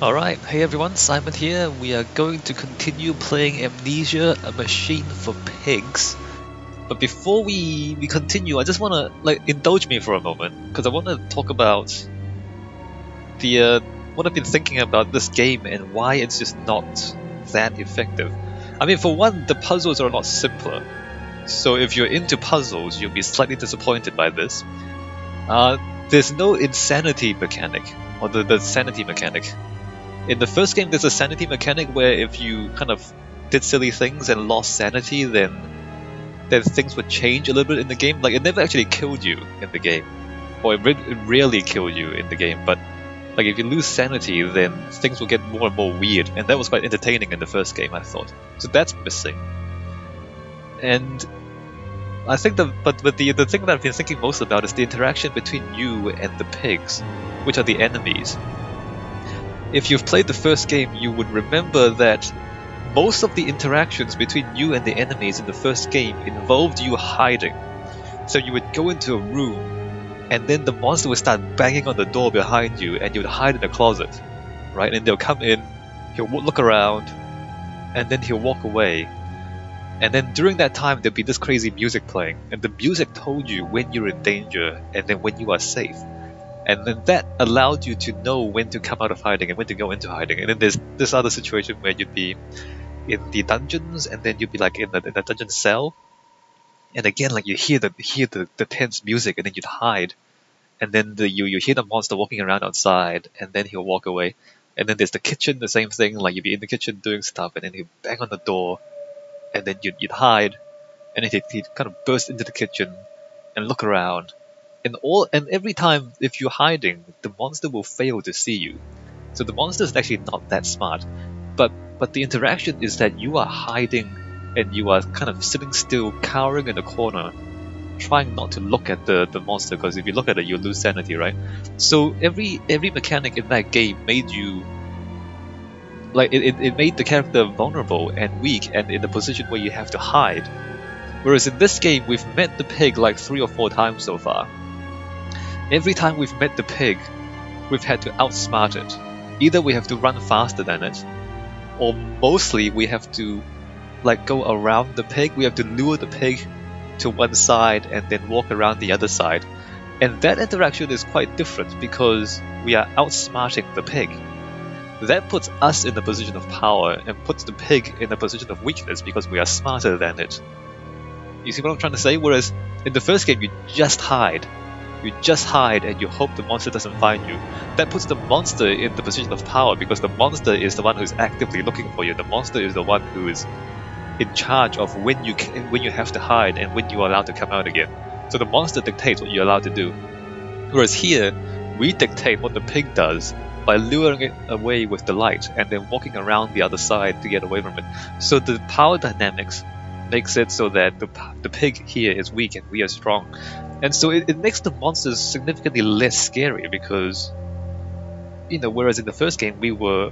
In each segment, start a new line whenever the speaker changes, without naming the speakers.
Alright, hey everyone, Simon here. We are going to continue playing Amnesia, a machine for pigs. But before we continue, I just want to indulge me for a moment because I want to talk about the what I've been thinking about this game and why it's just not that effective. I mean, for one, the puzzles are a lot simpler. So if you're into puzzles, you'll be slightly disappointed by this. There's no insanity mechanic, or the sanity mechanic. In the first game, there's a sanity mechanic where if you kind of did silly things and lost sanity, then things would change a little bit in the game. Like, it never actually killed you in the game, or it rarely killed you in the game, but like if you lose sanity, then things will get more and more weird, and that was quite entertaining in the first game, I thought. So that's missing. And I think the thing that I've been thinking most about is the interaction between you and the pigs, which are the enemies. If you've played the first game, you would remember that most of the interactions between you and the enemies in the first game involved you hiding. So you would go into a room, and then the monster would start banging on the door behind you, and you would hide in a closet, right? And they'll come in, he'll look around, and then he'll walk away. And then during that time, there'll be this crazy music playing, and the music told you when you're in danger, and then when you are safe. And then that allowed you to know when to come out of hiding and when to go into hiding. And then there's this other situation where you'd be in the dungeons, and then you'd be like in the dungeon cell, and again, like you hear the tense music, and then you'd hide, and then you hear the monster walking around outside, and then he'll walk away. And then there's the kitchen, the same thing, like you'd be in the kitchen doing stuff, and then he'll bang on the door, and then you'd hide, and then he'd kind of burst into the kitchen and look around. And every time, if you're hiding, the monster will fail to see you. So the monster is actually not that smart. But the interaction is that you are hiding and you are kind of sitting still, cowering in a corner, trying not to look at the monster, because if you look at it, you'll lose sanity, right? So every mechanic in that game made you it made the character vulnerable and weak and in a position where you have to hide. Whereas in this game, we've met the pig like 3 or 4 times so far. Every time we've met the pig, we've had to outsmart it. Either we have to run faster than it, or mostly we have to go around the pig. We have to lure the pig to one side and then walk around the other side. And that interaction is quite different because we are outsmarting the pig. That puts us in a position of power and puts the pig in a position of weakness because we are smarter than it. You see what I'm trying to say? Whereas in the first game, you just hide. You just hide and you hope the monster doesn't find you. That puts the monster in the position of power because the monster is the one who's actively looking for you. The monster is the one who is in charge of when you have to hide and when you are allowed to come out again. So the monster dictates what you're allowed to do. Whereas here, we dictate what the pig does by luring it away with the light and then walking around the other side to get away from it. So the power dynamics makes it so that the pig here is weak and we are strong. And so it makes the monsters significantly less scary because, whereas in the first game we were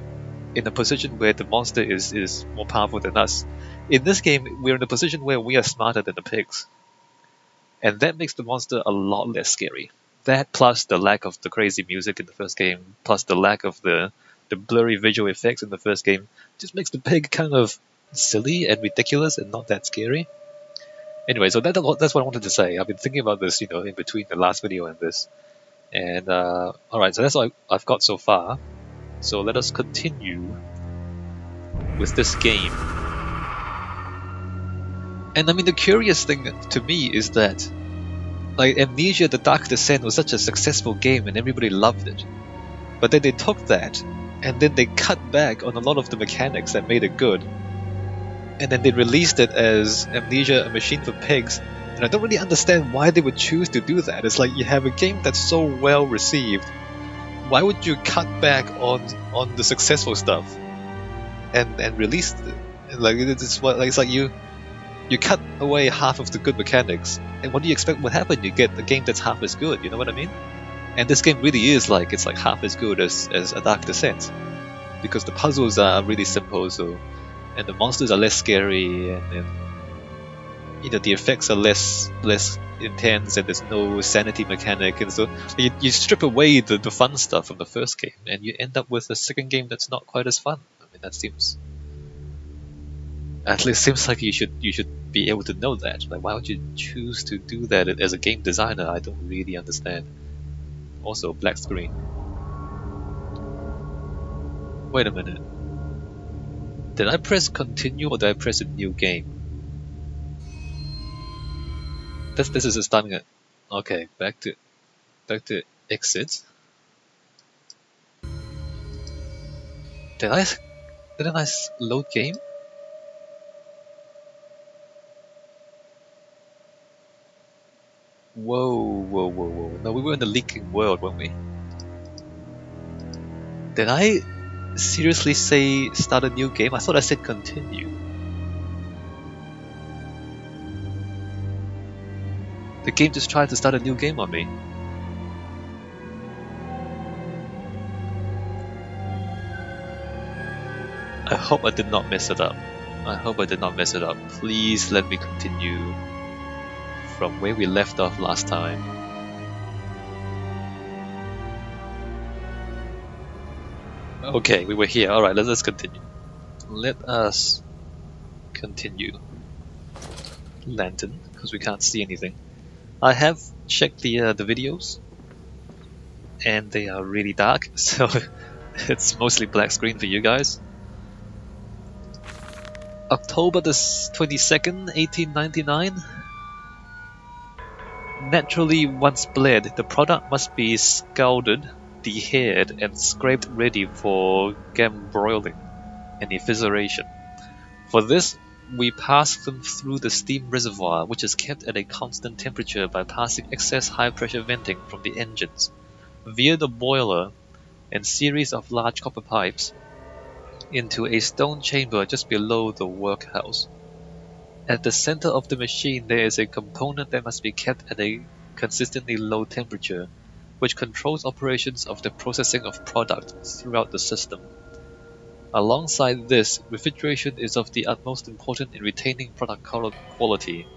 in a position where the monster is more powerful than us, in this game we're in a position where we are smarter than the pigs. And that makes the monster a lot less scary. That plus the lack of the crazy music in the first game, plus the lack of the blurry visual effects in the first game, just makes the pig kind of silly and ridiculous and not that scary. Anyway, so that's what I wanted to say. I've been thinking about this, in between the last video and this. And, alright, so that's all I've got so far. So let us continue with this game. And I mean, the curious thing to me is that, Amnesia: The Dark Descent was such a successful game and everybody loved it. But then they took that, and then they cut back on a lot of the mechanics that made it good. And then they released it as Amnesia: A Machine for Pigs, and I don't really understand why they would choose to do that. It's like you have a game that's so well received. Why would you cut back on the successful stuff and release it? It's like you cut away half of the good mechanics, and what do you expect would happen? You get a game that's half as good. You know what I mean? And this game really is it's like half as good as A Dark Descent, because the puzzles are really simple. And the monsters are less scary, and the effects are less intense and there's no sanity mechanic, and so you strip away the fun stuff from the first game and you end up with a second game that's not quite as fun. I mean, that seems, at least seems like you should be able to know that. Like, why would you choose to do that as a game designer? I don't really understand. Also, black screen. Wait a minute. Did I press continue or did I press a new game? This is starting it. Okay, back to exit. Didn't I load game? Whoa. No, we were in the leaking world, weren't we? Did I seriously say start a new game? I thought I said continue. The game just tried to start a new game on me. I hope I did not mess it up. Please let me continue from where we left off last time. Okay, we were here. Alright, let's continue. Let us continue. Lantern, because we can't see anything. I have checked the videos, and they are really dark, so it's mostly black screen for you guys. October the 22nd, 1899. Naturally, once bled, the product must be scalded, dehaired, and scraped ready for gambroiling and efficeration. For this, we pass them through the steam reservoir, which is kept at a constant temperature by passing excess high-pressure venting from the engines, via the boiler and series of large copper pipes, into a stone chamber just below the workhouse. At the center of the machine there is a component that must be kept at a consistently low temperature, which controls operations of the processing of product throughout the system. Alongside this, refrigeration is of the utmost importance in retaining product quality,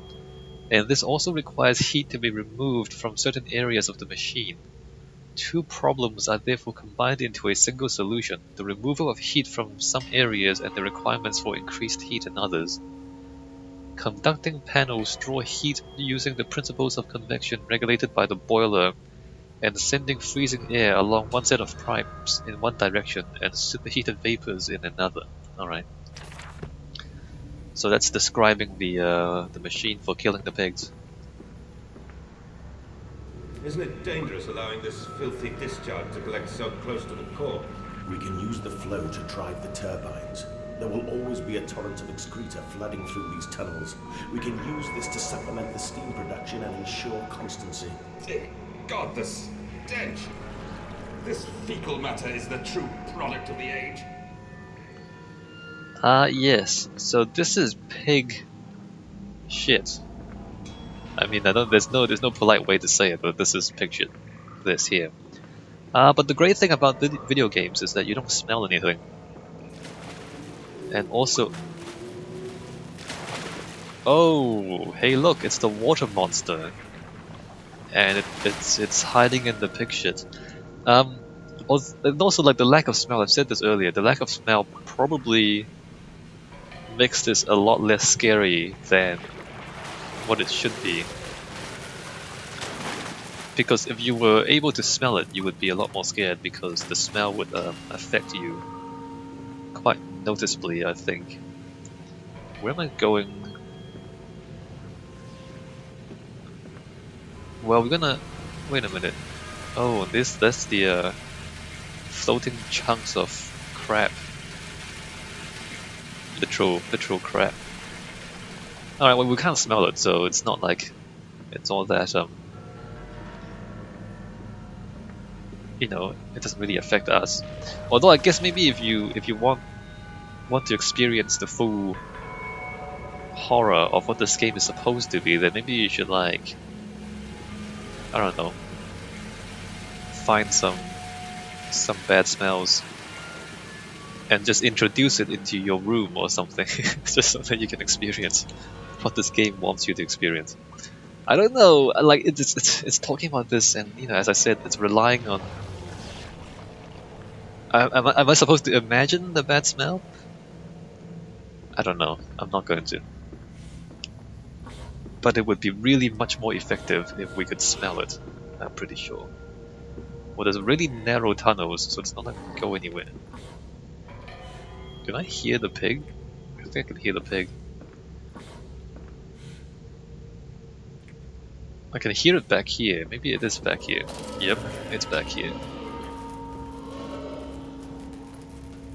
and this also requires heat to be removed from certain areas of the machine. Two problems are therefore combined into a single solution: the removal of heat from some areas and the requirements for increased heat in others. Conducting panels draw heat using the principles of convection regulated by the boiler and sending freezing air along one set of pipes in one direction and superheated vapors in another. Alright. So that's describing the machine for killing the pigs.
Isn't it dangerous allowing this filthy discharge to collect so close to the core?
We can use the flow to drive the turbines. There will always be a torrent of excreta flooding through these tunnels. We can use this to supplement the steam production and ensure constancy.
God, the stench! This fecal matter is the true product of the age.
Yes. So this is pig shit. I mean, there's no polite way to say it, but this is pig shit. This here. But the great thing about video games is that you don't smell anything. And also... Oh, hey look, it's the water monster. And it's hiding in the pig shit. And also, like, the lack of smell, I've said this earlier, the lack of smell probably makes this a lot less scary than what it should be. Because if you were able to smell it, you would be a lot more scared, because the smell would affect you quite noticeably, I think. Where am I going? Well, we're gonna... Wait a minute. Oh, that's the floating chunks of crap. Literal crap. Alright, well, we can't smell it, so it's not like it's all that, you know, it doesn't really affect us. Although I guess maybe if you want to experience the full horror of what this game is supposed to be, then maybe you should, like, I don't know, find some bad smells and just introduce it into your room or something, just so that you can experience what this game wants you to experience. I don't know. Like it's talking about this, and you know, as I said, it's relying on. Am I supposed to imagine the bad smell? I don't know. I'm not going to. But it would be really much more effective if we could smell it. I'm pretty sure. Well, there's really narrow tunnels, so it's not like we can go anywhere. Can I hear the pig? I think I can hear the pig. I can hear it back here. Maybe it is back here. Yep, it's back here.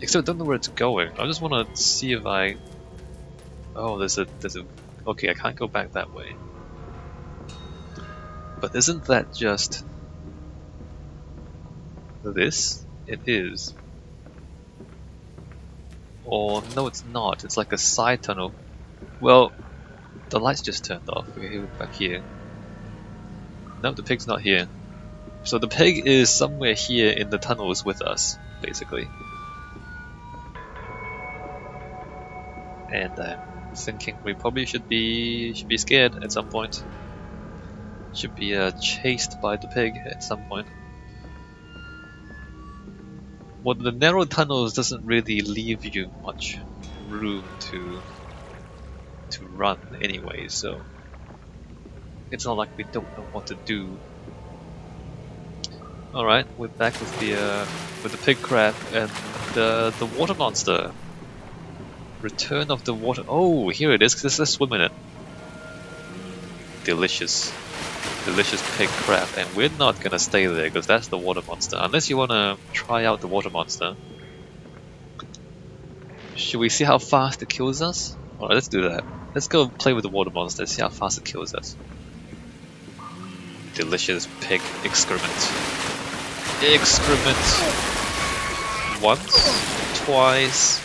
Except I don't know where it's going. I just want to see if I... Oh, there's a... Okay, I can't go back that way. But isn't that just... this? It is. Or no, it's not. It's like a side tunnel. Well, the lights just turned off. Okay, back here. No, the pig's not here. So the pig is somewhere here in the tunnels with us, basically. And I'm thinking we probably should be scared at some point. Should be chased by the pig at some point. Well, the narrow tunnels doesn't really leave you much room to run anyway, so it's not like we don't know what to do. All right, we're back with the pig crab and the water monster. Return of the water. Oh, here it is. Let's swim in it. Delicious, delicious pig crab, and we're not gonna stay there because that's the water monster. Unless you wanna try out the water monster. Should we see how fast it kills us? Alright, let's do that. Let's go play with the water monster. See how fast it kills us. Delicious pig excrement. Excrement. Once, twice,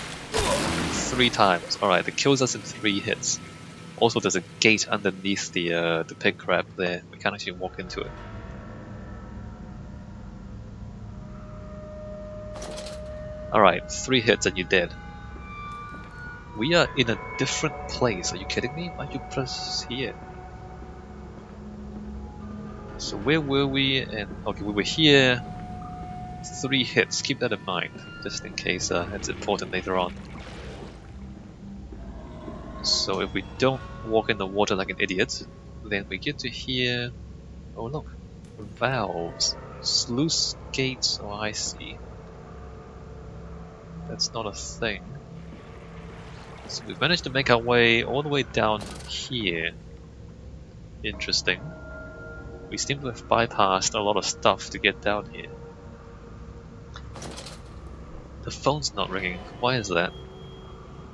3 times. Alright, it kills us in 3 hits. Also, there's a gate underneath the pig crab there. We can't actually walk into it. Alright, 3 hits and you're dead. We are in a different place. Are you kidding me? Why'd you press here? So where were we? And okay, we were here. 3 hits. Keep that in mind, just in case it's important later on. So if we don't walk in the water like an idiot, then we get to here. Oh look, valves, sluice gates. Oh, I see. That's not a thing. So we managed to make our way all the way down here. Interesting. We seem to have bypassed a lot of stuff to get down here. The phone's not ringing. Why is that?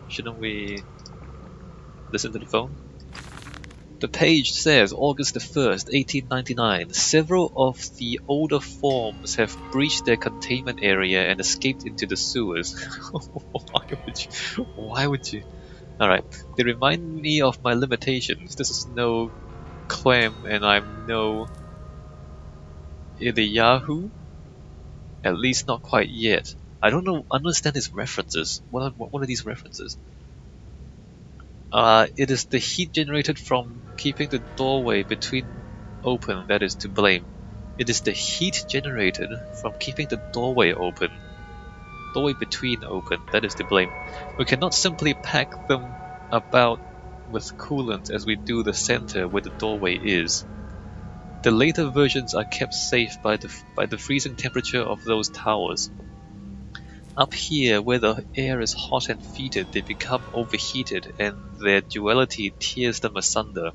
Shouldn't we listen to the phone? The page says August the 1st, 1899. Several of the older forms have breached their containment area and escaped into the sewers. Why would you? Alright, they remind me of my limitations. This is no Clem and I'm no Eliyahu. At least not quite yet. I don't understand his references. What are these references? It is the heat generated from keeping the doorway between open that is to blame. It is the heat generated from keeping the doorway between open, that is to blame. We cannot simply pack them about with coolant as we do the center where the doorway is. The later versions are kept safe by the freezing temperature of those towers. Up here, where the air is hot and fetid, they become overheated and their duality tears them asunder,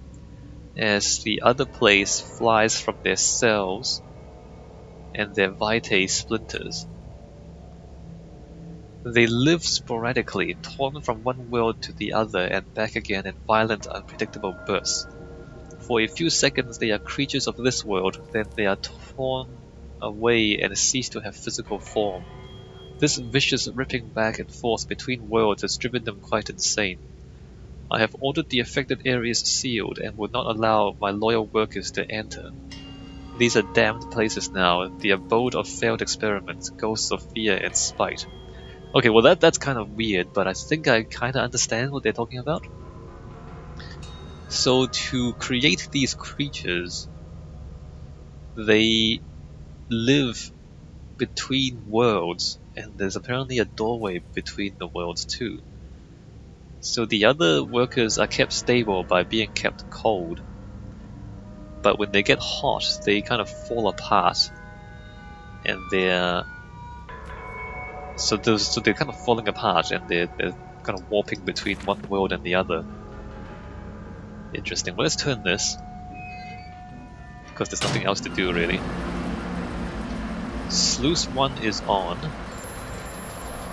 as the other place flies from their cells and their vitae splinters. They live sporadically, torn from one world to the other and back again in violent, unpredictable bursts. For a few seconds they are creatures of this world, then they are torn away and cease to have physical form. This vicious ripping back and forth between worlds has driven them quite insane. I have ordered the affected areas sealed and will not allow my loyal workers to enter. These are damned places now, the abode of failed experiments, ghosts of fear and spite. Okay, well that's kind of weird, but I think I kind of understand what they're talking about. So to create these creatures, they live between worlds, and there's apparently a doorway between the worlds too. So the other workers are kept stable by being kept cold, but when they get hot, they kind of fall apart, and they're kind of falling apart, and they're kind of warping between one world and the other. Interesting. Well, let's turn this, because there's nothing else to do really. Sluice 1 is on,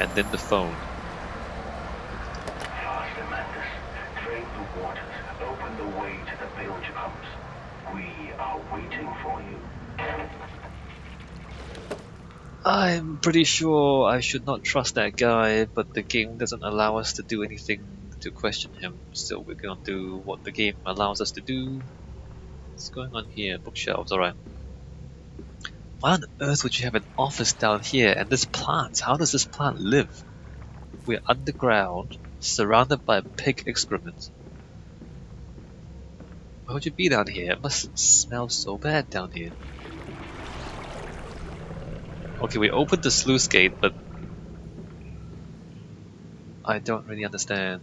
and then the phone.
Faster, Mantis. Drain the waters. Open the way to the bilge pumps. We are waiting for you.
I'm pretty sure I should not trust that guy, but the game doesn't allow us to do anything to question him, so we're gonna do what the game allows us to do. What's going on here? Bookshelves, alright. Why on earth would you have an office down here and this plant? How does this plant live? We're underground, surrounded by pig excrement. Why would you be down here? It must smell so bad down here. Okay, we opened the sluice gate, but I don't really understand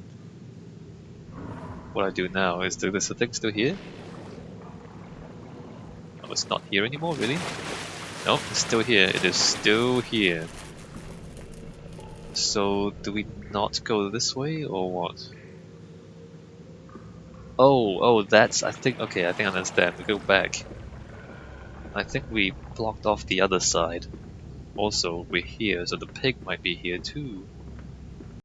what I do now. Is the thing still here? Oh, it's not here anymore, really? Nope, it's still here. It is still here. So, do we not go this way, or what? Oh, that's... I think I understand. We go back. I think we blocked off the other side. Also, we're here, so the pig might be here too.